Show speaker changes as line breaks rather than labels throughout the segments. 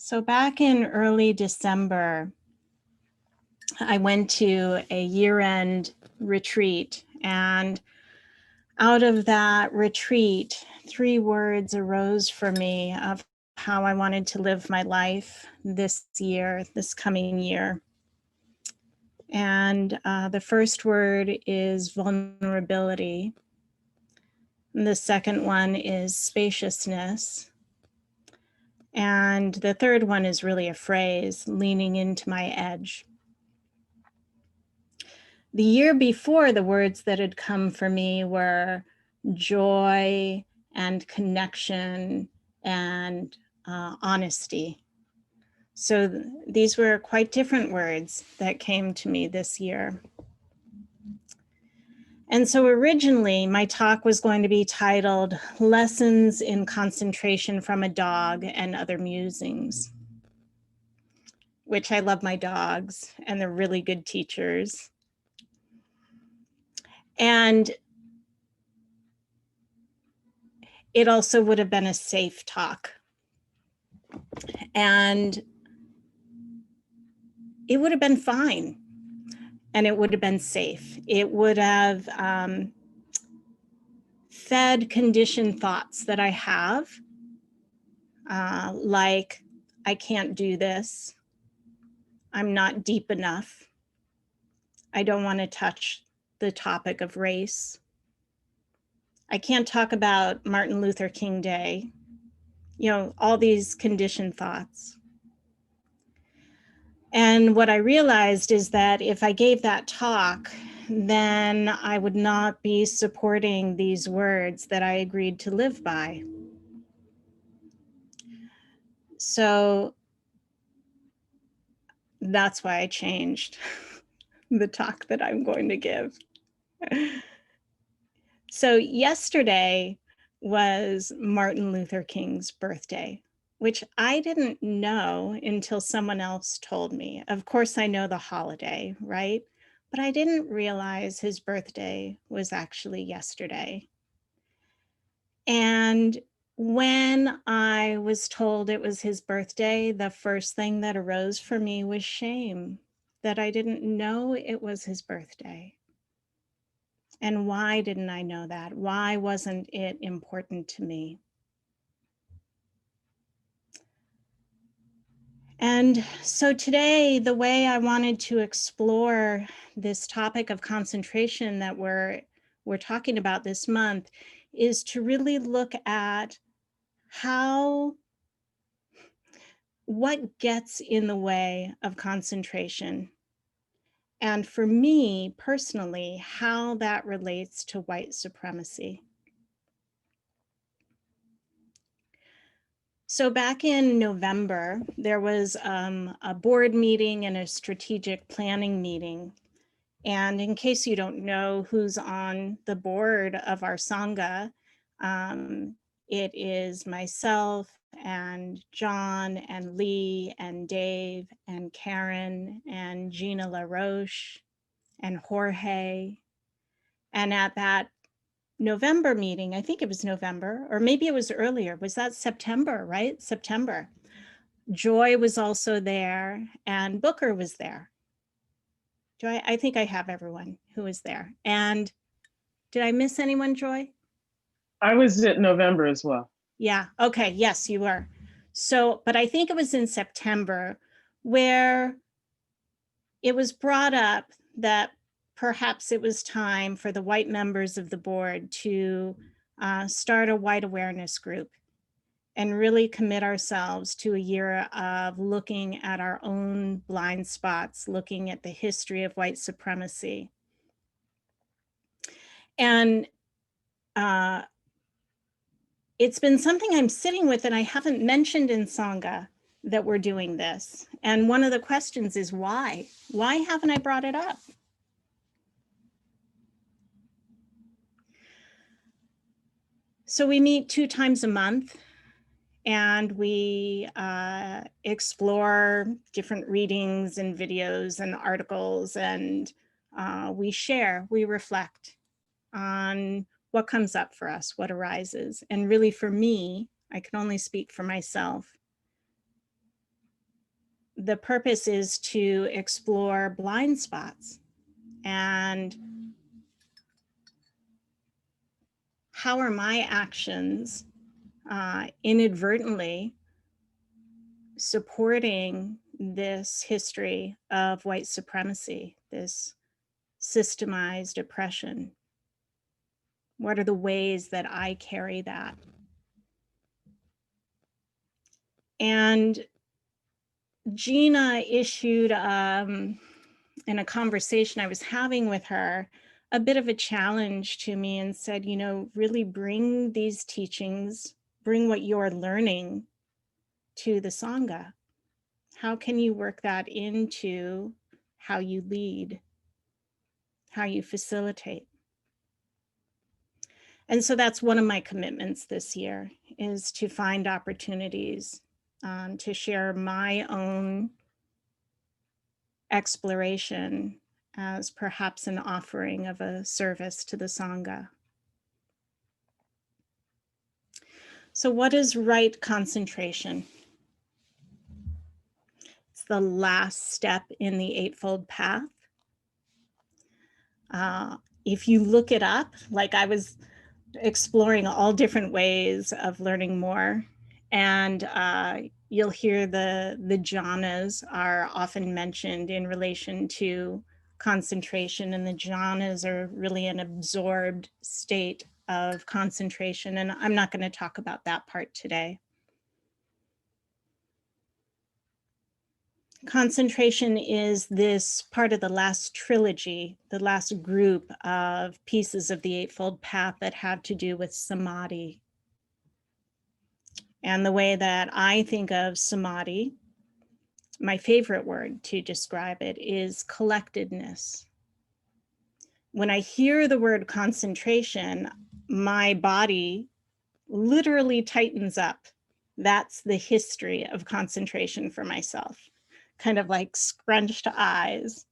So back in early December, I went to a year-end retreat, and out of that retreat, 3 words arose for me of how I wanted to live my life this year, this coming year. And the first word is vulnerability. And the second one is spaciousness. And the third one is really a phrase, leaning into my edge. The year before, the words that had come for me were joy and connection and honesty. So these were quite different words that came to me this year. And so originally my talk was going to be titled Lessons in Concentration from a Dog and Other Musings, which I love my dogs and they're really good teachers. And it also would have been a safe talk. And it would have been fine. And it would have been safe. It would have fed conditioned thoughts that I have, like, I can't do this. I'm not deep enough. I don't want to touch the topic of race. I can't talk about Martin Luther King Day. You know, all these conditioned thoughts. And what I realized is that if I gave that talk, then I would not be supporting these words that I agreed to live by. So that's why I changed the talk that I'm going to give. So yesterday was Martin Luther King's birthday, which I didn't know until someone else told me. Of course, I know the holiday, right? But I didn't realize his birthday was actually yesterday. And when I was told it was his birthday, the first thing that arose for me was shame that I didn't know it was his birthday. And why didn't I know that? Why wasn't it important to me? And so today, the way I wanted to explore this topic of concentration that we're talking about this month is to really look at what gets in the way of concentration. And for me personally, how that relates to white supremacy. So back in November, there was a board meeting and a strategic planning meeting. And in case you don't know who's on the board of our Sangha, it is myself and John and Lee and Dave and Karen and Gina LaRoche and Jorge. And at that November meeting, I think it was November, or maybe it was earlier. Was that September, right? September. Joy was also there and Booker was there. I think I have everyone who was there. And did I miss anyone, Joy?
I was at November as well.
Yeah, okay, yes, you were. So, but I think it was in September where it was brought up that perhaps it was time for the white members of the board to start a white awareness group and really commit ourselves to a year of looking at our own blind spots, looking at the history of white supremacy. And it's been something I'm sitting with and I haven't mentioned in Sangha that we're doing this. And one of the questions is why? Why haven't I brought it up? So we meet 2 times a month and we explore different readings and videos and articles, and we share, we reflect on what comes up for us, what arises. And really for me, I can only speak for myself. the purpose is to explore blind spots and how are my actions inadvertently supporting this history of white supremacy, this systemized oppression? What are the ways that I carry that? And Gina issued, in a conversation I was having with her, a bit of a challenge to me and said, you know, really bring these teachings, bring what you're learning to the Sangha. How can you work that into how you lead, how you facilitate? And so that's one of my commitments this year, is to find opportunities to share my own exploration as perhaps an offering of a service to the Sangha. So what is right concentration? It's the last step in the Eightfold Path. If you look it up, like I was exploring all different ways of learning more, and you'll hear the jhanas are often mentioned in relation to concentration, and the jhanas are really an absorbed state of concentration, and I'm not going to talk about that part today. Concentration is this part of the last trilogy, the last group of pieces of the Eightfold Path that have to do with samadhi. And the way that I think of samadhi, my favorite word to describe it is collectedness. When I hear the word concentration, my body literally tightens up. That's the history of concentration for myself. Kind of like scrunched eyes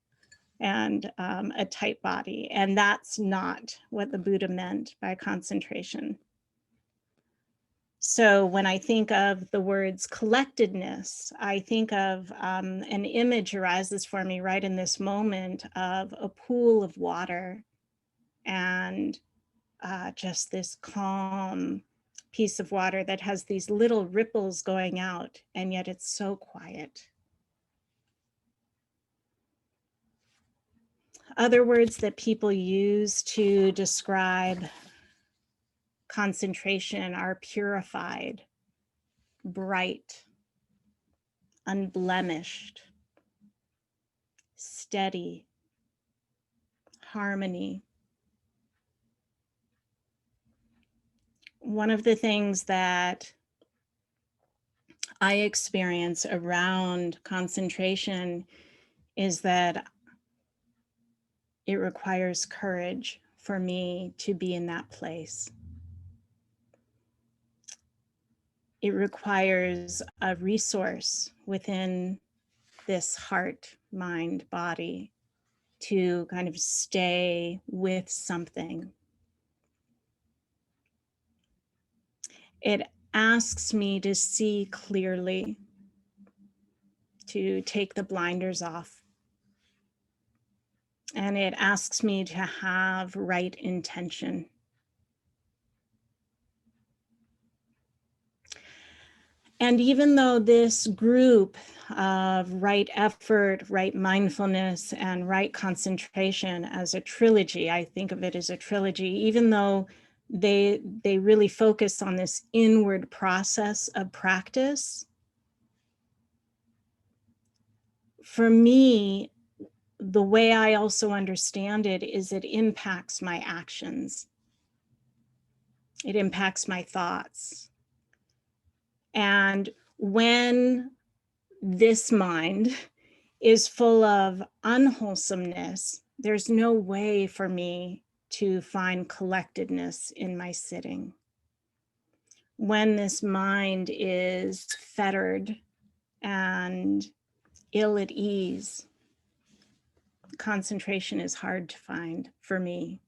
and a tight body. And that's not what the Buddha meant by concentration. So when I think of the words collectedness, I think of an image arises for me right in this moment of a pool of water and just this calm piece of water that has these little ripples going out, and yet it's so quiet. Other words that people use to describe concentration are purified, bright, unblemished, steady, harmony. One of the things that I experience around concentration is that it requires courage for me to be in that place. It requires a resource within this heart, mind, body to kind of stay with something. It asks me to see clearly, to take the blinders off. And it asks me to have right intention. And even though this group of right effort, right mindfulness, and right concentration as a trilogy, I think of it as a trilogy, even though they really focus on this inward process of practice, for me, the way I also understand it is it impacts my actions. It impacts my thoughts. And when this mind is full of unwholesomeness, there's no way for me to find collectedness in my sitting. When this mind is fettered and ill at ease, concentration is hard to find for me.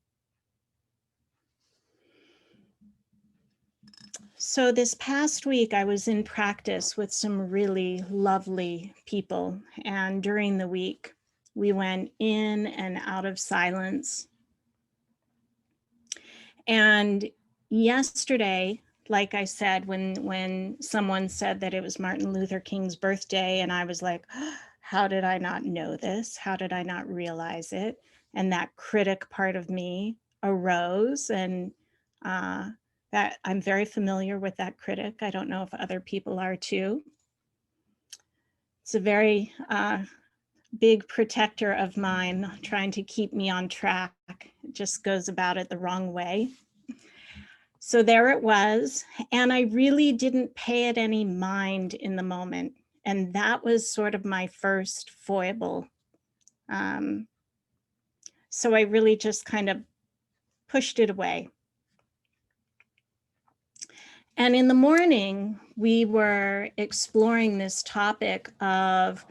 So this past week, I was in practice with some really lovely people. And during the week, we went in and out of silence. And yesterday, like I said, when someone said that it was Martin Luther King's birthday, and I was like, how did I not know this? How did I not realize it? And that critic part of me arose, and that I'm very familiar with that critic. I don't know if other people are too. It's a very big protector of mine, trying to keep me on track. It just goes about it the wrong way. So there it was, and I really didn't pay it any mind in the moment. And that was sort of my first foible. So I really just kind of pushed it away. And in the morning, we were exploring this topic of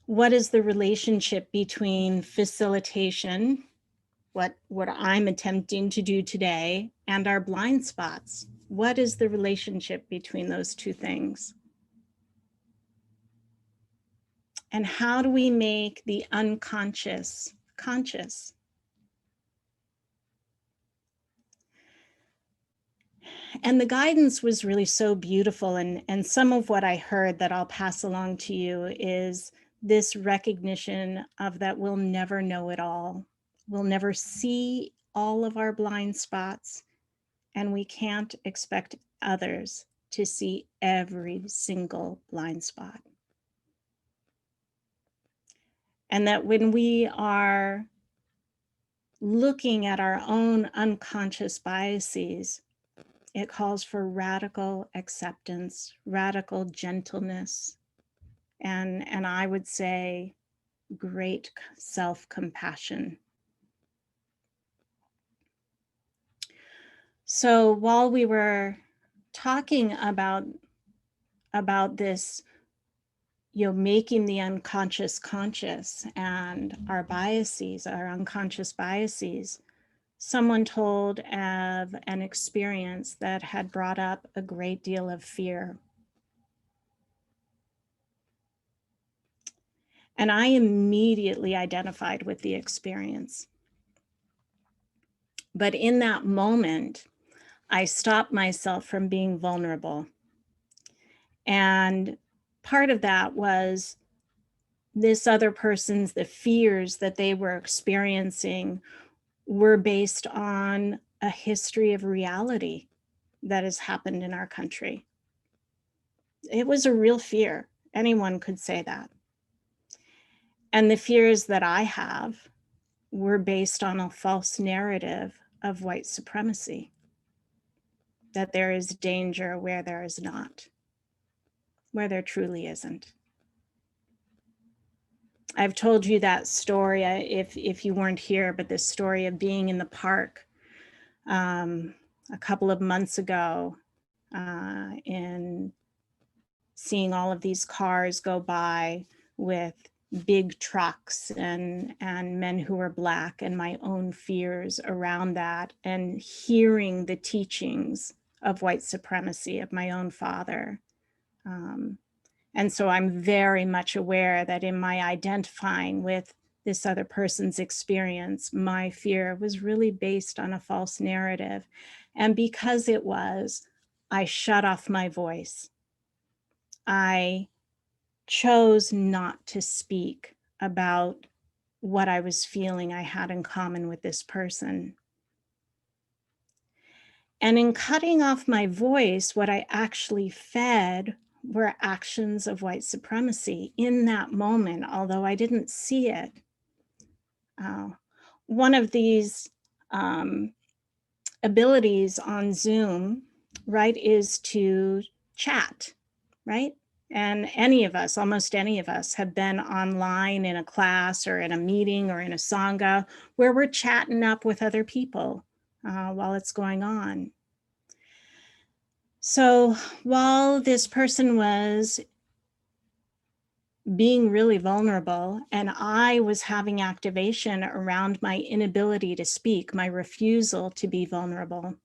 what is the relationship between facilitation, what I'm attempting to do today, and our blind spots. What is the relationship between those two things? And how do we make the unconscious conscious? And the guidance was really so beautiful. And some of what I heard that I'll pass along to you is this recognition of that we'll never know it all. We'll never see all of our blind spots, and we can't expect others to see every single blind spot. And that when we are looking at our own unconscious biases, it calls for radical acceptance, radical gentleness, and I would say great self-compassion. So while we were talking about this, making the unconscious conscious and our biases, our unconscious biases, someone told of an experience that had brought up a great deal of fear. And I immediately identified with the experience. But in that moment, I stopped myself from being vulnerable. And part of that was this other person's, the fears that they were experiencing were based on a history of reality that has happened in our country. It was a real fear. Anyone could say that. And the fears that I have were based on a false narrative of white supremacy, that there is danger where there is not, where there truly isn't. I've told you that story if you weren't here, but this story of being in the park a couple of months ago and seeing all of these cars go by with big trucks and men who are Black, and my own fears around that, and hearing the teachings of white supremacy of my own father. And so I'm very much aware that in my identifying with this other person's experience, my fear was really based on a false narrative. And because it was, I shut off my voice. I chose not to speak about what I was feeling I had in common with this person. And in cutting off my voice, what I actually fed were actions of white supremacy in that moment, although I didn't see it. One of these abilities on Zoom, right, is to chat, right? And any of us, almost any of us, have been online in a class or in a meeting or in a Sangha where we're chatting up with other people while it's going on. So while this person was being really vulnerable and I was having activation around my inability to speak, my refusal to be vulnerable,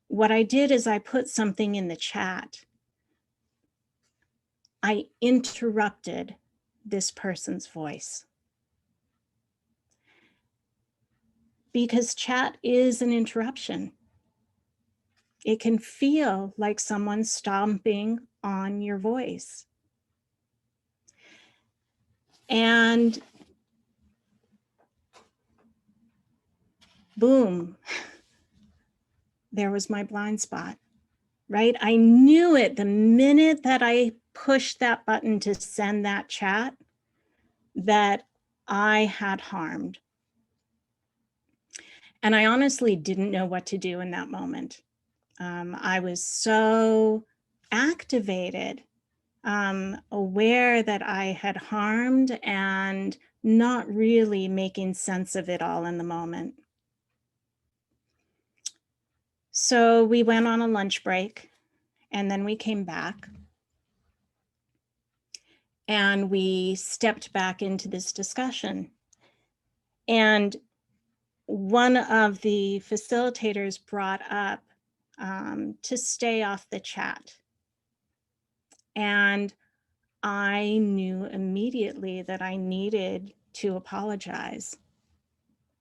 what I did is I put something in the chat. I interrupted this person's voice. Because chat is an interruption. It can feel like someone stomping on your voice. And boom, there was my blind spot, right? I knew it the minute that I pushed that button to send that chat that I had harmed. And I honestly didn't know what to do in that moment. I was so activated, aware that I had harmed and not really making sense of it all in the moment. So we went on a lunch break and then we came back and we stepped back into this discussion. And one of the facilitators brought up to stay off the chat. And I knew immediately that I needed to apologize,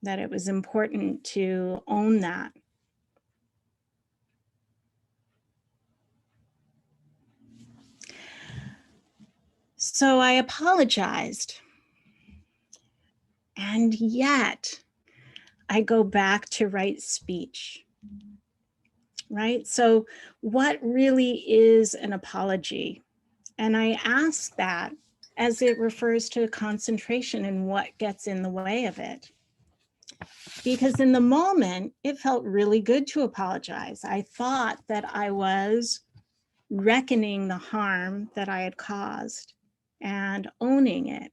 that it was important to own that. So I apologized. And yet I go back to right speech, right? So what really is an apology? And I ask that as it refers to concentration and what gets in the way of it. Because in the moment, it felt really good to apologize. I thought that I was reckoning the harm that I had caused and owning it.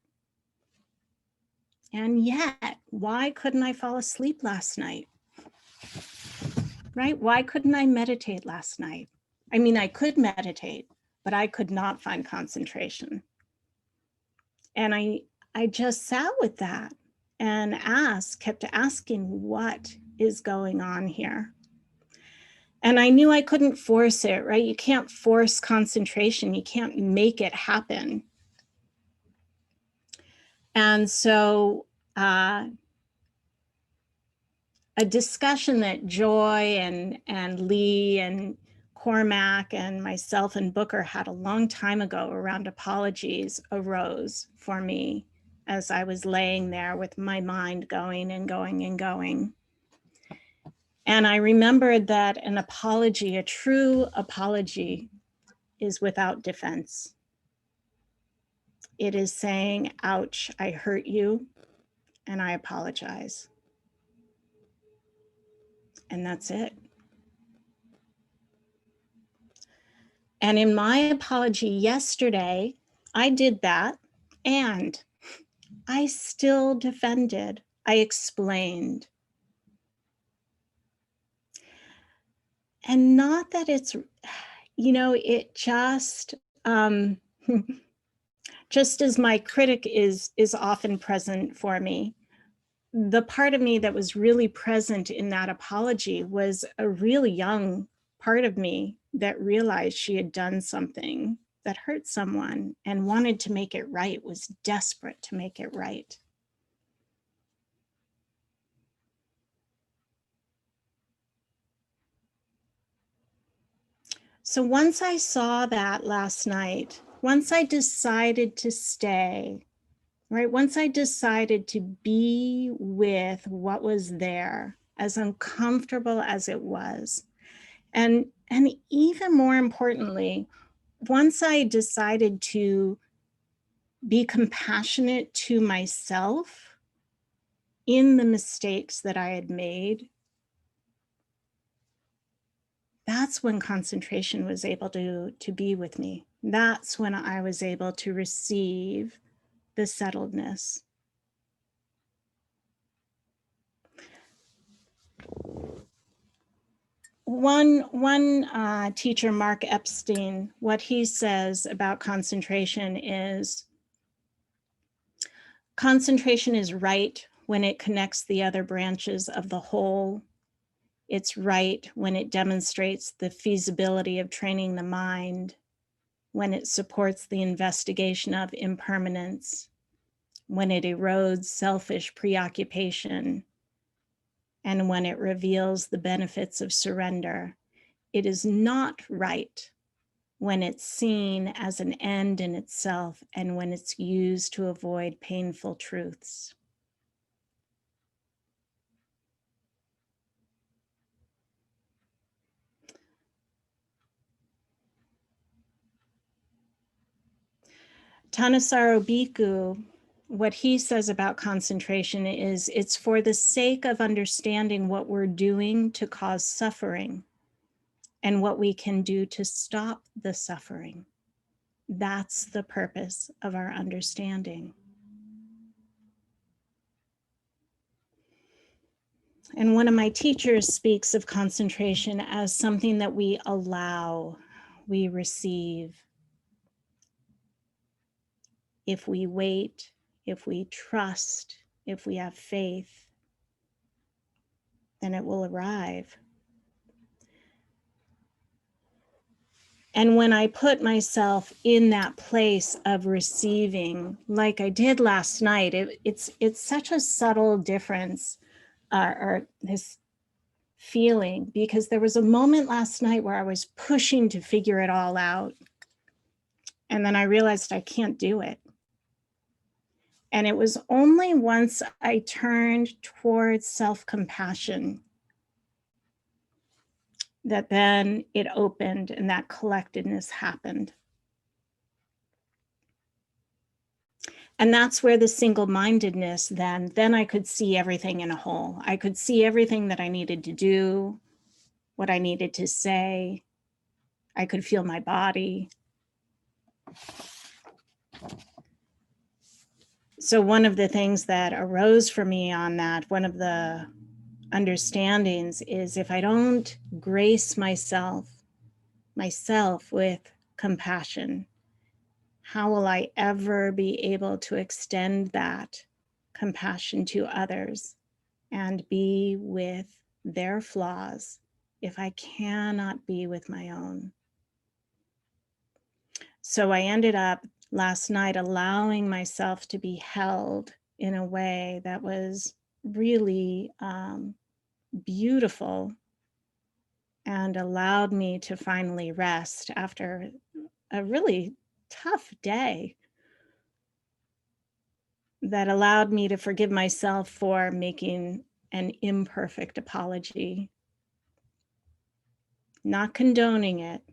And yet, why couldn't I fall asleep last night? Right? Why couldn't I meditate last night? I mean, I could meditate, but I could not find concentration. And I just sat with that and kept asking, what is going on here? And I knew I couldn't force it, right? You can't force concentration. You can't make it happen. And so a discussion that Joy and Lee and Cormac and myself and Booker had a long time ago around apologies arose for me as I was laying there with my mind going and going and going. And I remembered that an apology, a true apology, is without defense. It is saying, ouch, I hurt you, and I apologize. And that's it. And in my apology yesterday, I did that, and I still defended. I explained. And not that it's, it just, just as my critic is often present for me, the part of me that was really present in that apology was a really young part of me that realized she had done something that hurt someone and wanted to make it right, was desperate to make it right. So once I saw that last night, once I decided to stay, right? Once I decided to be with what was there, as uncomfortable as it was, and even more importantly, once I decided to be compassionate to myself in the mistakes that I had made, that's when concentration was able to be with me. That's when I was able to receive the settledness. One teacher, Mark Epstein, what he says about concentration is right when it connects the other branches of the whole. It's right when it demonstrates the feasibility of training the mind, when it supports the investigation of impermanence, when it erodes selfish preoccupation, and when it reveals the benefits of surrender. It is not right when it's seen as an end in itself and when it's used to avoid painful truths. Thanissaro Bhikkhu, what he says about concentration is it's for the sake of understanding what we're doing to cause suffering and what we can do to stop the suffering. That's the purpose of our understanding. And one of my teachers speaks of concentration as something that we allow, we receive. If we wait, if we trust, if we have faith, then it will arrive. And when I put myself in that place of receiving, like I did last night, it's such a subtle difference, or this feeling, because there was a moment last night where I was pushing to figure it all out. And then I realized I can't do it. And it was only once I turned towards self-compassion that then it opened and that collectedness happened. And that's where the single-mindedness, then I could see everything in a whole. I could see everything that I needed to do, what I needed to say. I could feel my body. So one of the things that arose for me on that, one of the understandings is if I don't grace myself with compassion, how will I ever be able to extend that compassion to others and be with their flaws if I cannot be with my own? So I ended up last night allowing myself to be held in a way that was really beautiful and allowed me to finally rest after a really tough day, that allowed me to forgive myself for making an imperfect apology, not condoning it,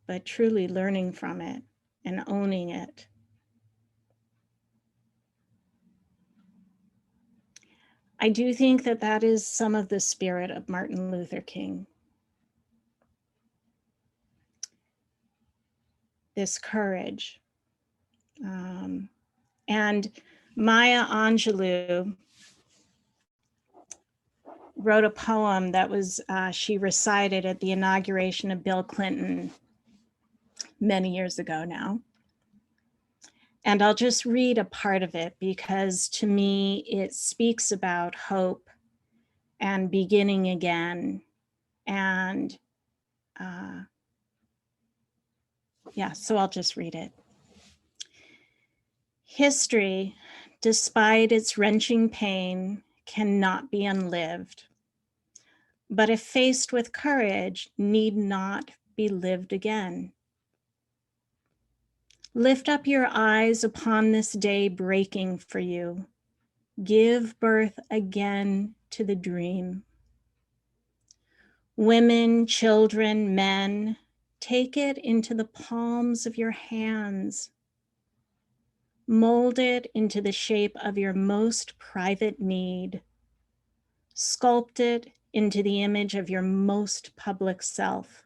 but truly learning from it and owning it. I do think that that is some of the spirit of Martin Luther King. This courage. And Maya Angelou wrote a poem that was, she recited at the inauguration of Bill Clinton many years ago now. And I'll just read a part of it because to me, it speaks about hope and beginning again. And yeah, so I'll just read it. History, despite its wrenching pain, cannot be unlived, but if faced with courage, need not be lived again. Lift up your eyes upon this day breaking for you. Give birth again to the dream. Women, children, men, take it into the palms of your hands. Mold it into the shape of your most private need. Sculpt it into the image of your most public self.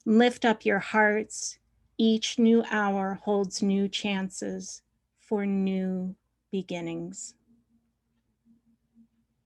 Lift up your hearts. Each new hour holds new chances for new beginnings.